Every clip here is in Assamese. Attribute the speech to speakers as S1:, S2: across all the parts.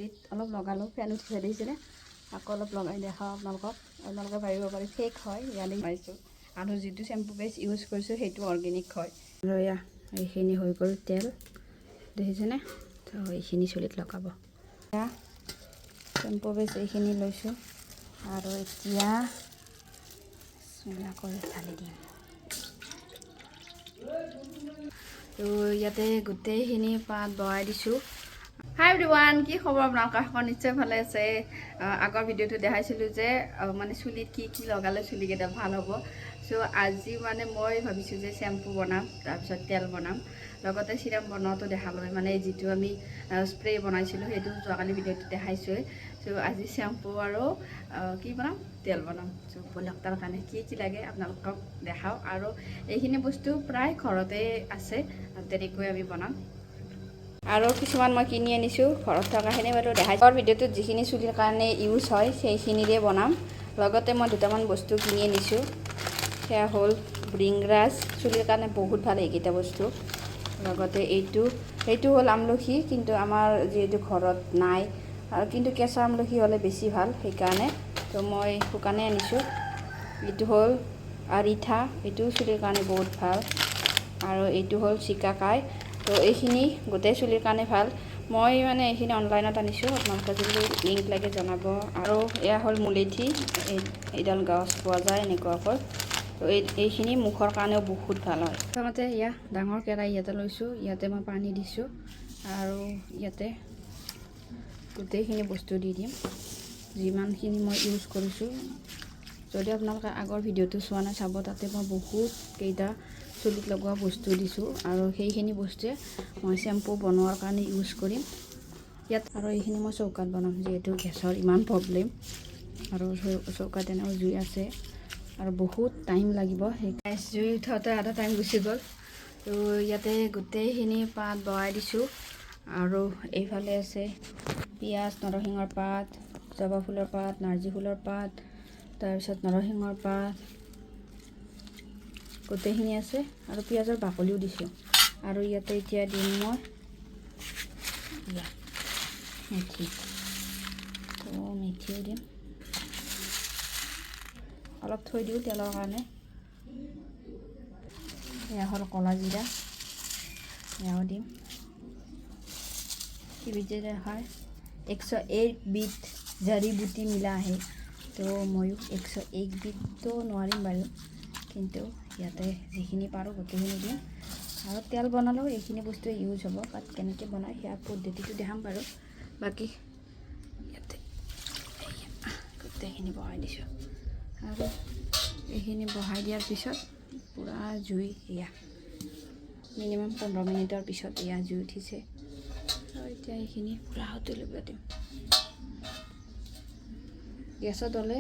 S1: চুলিত অলপ লগালোঁ ফেন উঠি দিছিলে আকৌ অলপ লগাই দেখাওঁ আপোনালোকে ভাবিব পাৰি ফেক হয় ইয়ালৈ পাইছোঁ আৰু যিটো চেম্পু বেছ ইউজ কৰিছোঁ সেইটো অৰ্গেনিক হয় আৰু এয়া এইখিনি হৈ গ'ল তেল দেখিছেনে তো এইখিনি চুলিত লগাব এয়া চেম্পু বেছ এইখিনি লৈছোঁ আৰু এতিয়া কৰি ঢালি দিম তো ইয়াতে গোটেইখিনি পাত বহাই দিছোঁ হাই এভৰিৱান কি খবৰ আপোনালোকৰ নিশ্চয় ভালে আছে আগৰ ভিডিঅ'টো দেখাইছিলোঁ যে মানে চুলিত কি লগালে চুলিকেইটা ভাল হ'ব চ' আজি মানে মই ভাবিছোঁ যে চেম্পু বনাম তাৰপিছত তেল বনাম লগতে চিৰাম বনোৱাটো দেখাবলৈ মানে যিটো আমি স্প্ৰে বনাইছিলোঁ সেইটো যোৱাকালি ভিডিঅ'টো দেখাইছোঁৱে চ' আজি চেম্পু আৰু কি বনাম তেল বনাম চ' বলক তাৰ কাৰণে কি লাগে আপোনালোকক দেখাওঁ আৰু এইখিনি বস্তু প্ৰায় ঘৰতে আছে তেনেকৈ আমি বনাম আৰু কিছুমান মই কিনি আনিছোঁ ঘৰত থকাখিনি বাৰু দেখাইছোঁ ভিডিঅ'টোত যিখিনি চুলিৰ কাৰণে ইউজ হয় সেইখিনিৰে বনাম লগতে মই দুটামান বস্তু কিনি আনিছোঁ সেয়া হ'ল ব্ৰিংগ্ৰাছ চুলিৰ কাৰণে বহুত ভাল এইকেইটা বস্তু লগতে এইটো হ'ল আমলখি কিন্তু আমাৰ যিহেতু ঘৰত নাই আৰু কিন্তু কেঁচা আমলখি হ'লে বেছি ভাল সেইকাৰণে তো মই শুকানে আনিছোঁ এইটো হ'ল আৰিঠা এইটো চুলিৰ কাৰণে বহুত ভাল আৰু এইটো হ'ল চিকাকাই তো এইখিনি গোটেই চুলিৰ কাৰণে ভাল মই মানে এইখিনি অনলাইনত আনিছোঁ আপোনালোকে যদি লিংক লাগে জনাব আৰু এয়া হ'ল মুলেঠি এইডাল গছ পোৱা যায় এনেকুৱাকৈ তো এইখিনি মুখৰ কাৰণেও বহুত ভাল হয় প্ৰথমতে এয়া ডাঙৰ কেৰাহী ইয়াতে লৈছোঁ ইয়াতে মই পানী দিছোঁ আৰু ইয়াতে গোটেইখিনি বস্তু দি দিম যিমানখিনি মই ইউজ কৰিছোঁ যদি আপোনালোকে আগৰ ভিডিঅ'টো চোৱা নাই চাব তাতে মই বহুত কেইটা চুলিত লগোৱা বস্তু দিছোঁ আৰু সেইখিনি বস্তুৱে মই চেম্পু বনোৱাৰ কাৰণে ইউজ কৰিম ইয়াত আৰু এইখিনি মই চৌকাত বনাম যিহেতু গেছৰ ইমান প্ৰব্লেম আৰু চৌকাত এনেও জুই আছে আৰু বহুত টাইম লাগিব সেই জুই উঠাওঁতে আধা টাইম গুচি গ'ল তো ইয়াতে গোটেইখিনি পাত বহাই দিছোঁ আৰু এইফালে আছে পিঁয়াজ নৰসিংহৰ পাত জবা ফুলৰ পাত নাৰ্জী ফুলৰ পাত তাৰপিছত নৰসিংহৰ পাত গোটেইখিনি আছে আৰু পিঁয়াজৰ বাকলিও দিছোঁ আৰু ইয়াতে এতিয়া দিম মই মেথি তো মেথিও দিম অলপ থৈ দিওঁ তেলৰ কাৰণে এয়া হ'ল ক'লা জিৰা এয়াও দিম কি বিধে দেখায় 101 বিধ জাৰি বুটি মিলা আহে তো ময়ো 101 বিধটো নোৱাৰিম বাৰু কিন্তু ইয়াতে যিখিনি পাৰোঁ গোটেইখিনি দিম আৰু তেল বনালেও এইখিনি বস্তু ইউজ হ'ব বাট কেনেকৈ বনায় সেয়া পদ্ধতিটো দেখাম বাৰু বাকী ইয়াতে গোটেইখিনি বহাই দিছোঁ আৰু এইখিনি বহাই দিয়াৰ পিছত পূৰা জুই এয়া মিনিমাম 15 মিনিটৰ পিছত এয়া জুই উঠিছে আৰু এতিয়া এইখিনি পূৰা উতলিব দিম গেছত হ'লে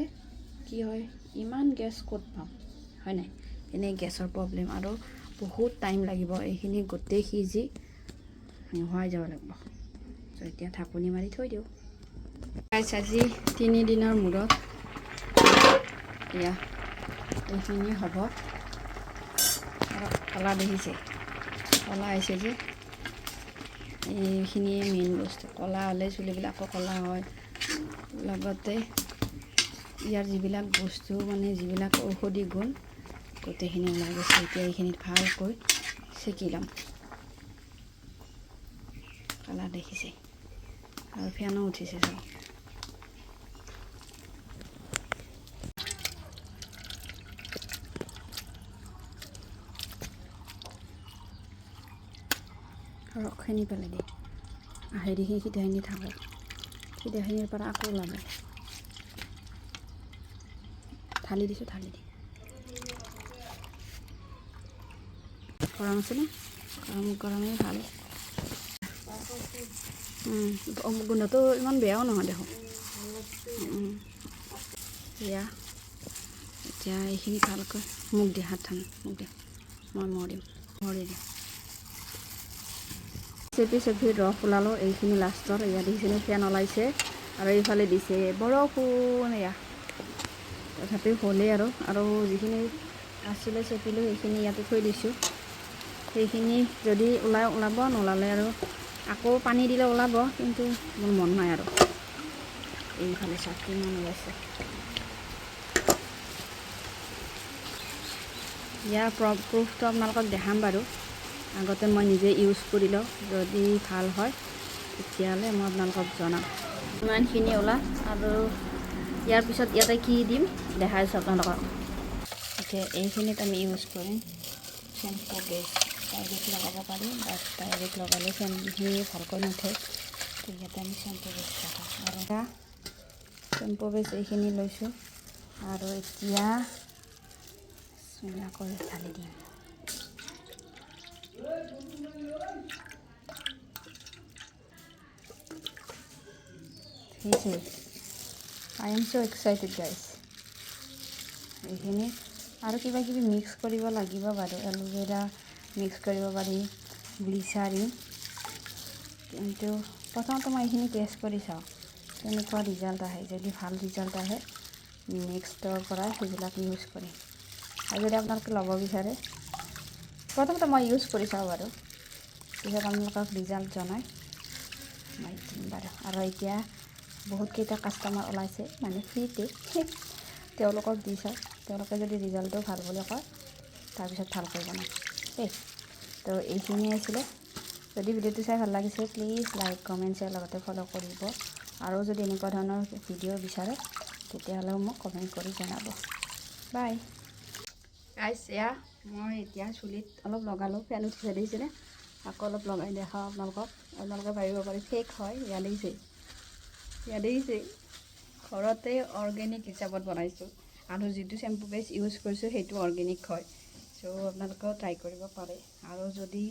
S1: কি হয় ইমান গেছ ক'ত পাম হয় নাই এনেই গেছৰ প্ৰব্লেম আৰু বহুত টাইম লাগিব এইখিনি গোটেই সিজি নোহোৱাই যাব লাগিব ত' এতিয়া ঢাকনি মাৰি থৈ দিওঁ আজি 3 দিনৰ মূৰত এয়া এইখিনি হ'ব আৰু কলা দেখিছে কলা আহিছে যে এইখিনিয়ে মেইন বস্তু কলা হ'লে চুলিবিলাক আকৌ কলা হয় লগতে ইয়াৰ যিবিলাক বস্তু মানে যিবিলাক ঔষধি গুণ গোটেইখিনি ওলাই গৈছে এতিয়া এইখিনিত ভালকৈ চেকি ল'ম কালাৰ দেখিছে আৰু ফেনো উঠিছে চব ৰসখিনি পেলাই দিয়ে হেৰিখিনি সিধাখিনি থাকক সিধাখিনিৰ পৰা আকৌ ওলাব ঢালি দিছোঁ ঢালি দি গৰম আছেনে গৰমেই ভাল গোন্ধটো ইমান বেয়াও নহয় দেখোন এয়া এতিয়া এইখিনি ভালকৈ মুখ দি হাত ধান মুখ দি মই মৰি দিম চেপি ৰস ওলালোঁ এইখিনি লাষ্টৰ ইয়াত দেখিছেনে ফেন ওলাইছে আৰু এইফালে দিছে বৰষুণ এয়া তথাপিও হ'লেই আৰু যিখিনি আছিলে চেপিলোঁ সেইখিনি ইয়াতে থৈ দিছোঁ সেইখিনি যদি ওলাব নোলালে আৰু আকৌ পানী দিলে ওলাব, কিন্তু মোৰ মন নাই আৰু। এইফালে চাওক কিমান ওলাইছে। ইয়াৰ প্ৰুফটো আপোনালোকক দেখাম বাৰু। আগতে মই নিজে ইউজ কৰি লওঁ, যদি ভাল হয় তেতিয়াহ'লে মই আপোনালোকক জনাম। ইমানখিনি ওলা আৰু ইয়াৰ পিছত ইয়াতে কি দিম দেখাইছোঁ আপোনালোকক। এতিয়া এইখিনিত আমি ইউজ কৰিম শ্বেম্পু বেছ। ডাইৰেক্ট লগাব পাৰি, বাট ডাইৰেক্ট লগালে শ্বেম্পুখিনি ভালকৈ নুঠে, ইয়াতে আমি শ্বেম্পু বেছ লগাম। আৰু শ্বেম্পু বেছ এইখিনি লৈছোঁ আৰু এতিয়া ধুনীয়াকৈ ঢালি দিম। I am so excited guys. এইখিনি আৰু কিবা কিবি মিক্স কৰিব লাগিব বাৰু। এল'ভেৰা মিক্স কৰিব পাৰি, গ্লিচাৰিন। কিন্তু প্ৰথমতে মই এইখিনি টেষ্ট কৰি চাওঁ কেনেকুৱা ৰিজাল্ট আহে। যদি ভাল ৰিজাল্ট আহে নেক্সটৰ পৰা সেইবিলাক ইউজ কৰিম। আৰু যদি আপোনালোকে ল'ব বিচাৰে প্ৰথমতে মই ইউজ কৰি চাওঁ বাৰু, পিছত আপোনালোকক ৰিজাল্ট জনাই মই দিম বাৰু। আৰু এতিয়া বহুতকেইটা কাষ্টমাৰ ওলাইছে মানে ফ্ৰীতে, তেওঁলোকক দি চাওঁ। তেওঁলোকে যদি ৰিজাল্টটো ভাল বুলি কয় তাৰপিছত ভালকৈ বনাম দেই। তো এইখিনিয়ে আছিলে। যদি ভিডিঅ'টো চাই ভাল লাগিছে প্লিজ লাইক, কমেণ্ট, শ্বেয়াৰ লগতে ফ'ল' কৰিব। আৰু যদি এনেকুৱা ধৰণৰ ভিডিঅ' বিচাৰে তেতিয়াহ'লেও মোক কমেণ্ট কৰি জনাব। বাই গাইছ। এয়া মই এতিয়া চুলিত অলপ লগালোঁ, ফেন উঠি দিছিলে, আকৌ অলপ লগাই দেখাওঁ আপোনালোকক। আপোনালোকে ভাবিব পাৰে ফেক হয়। ইয়াত দেখিছে ঘৰতে অৰ্গেনিক হিচাপত বনাইছোঁ, আৰু যিটো শ্বেম্পু বেছ ইউজ কৰিছোঁ সেইটো অৰ্গেনিক হয়। চ' আপোনালোকেও ট্ৰাই কৰিব পাৰে। আৰু যদি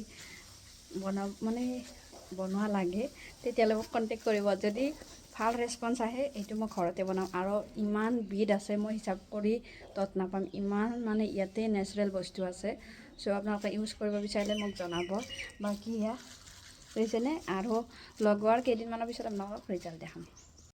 S1: বনোৱা লাগে তেতিয়াহ'লে মোক কণ্টেক্ট কৰিব। যদি ভাল ৰেচপঞ্চ আহে এইটো মই ঘৰতে বনাম। আৰু ইমান বিধ আছে মই হিচাপ কৰি তত নাপাম, ইমান মানে ইয়াতে নেচাৰেল বস্তু আছে। চ' আপোনালোকে ইউজ কৰিব বিচাৰিলে মোক জনাব। বাকী এয়া বুজিছেনে? আৰু লগোৱাৰ কেইদিনমানৰ পিছত আপোনালোকক ৰিজাল্ট দেখাম।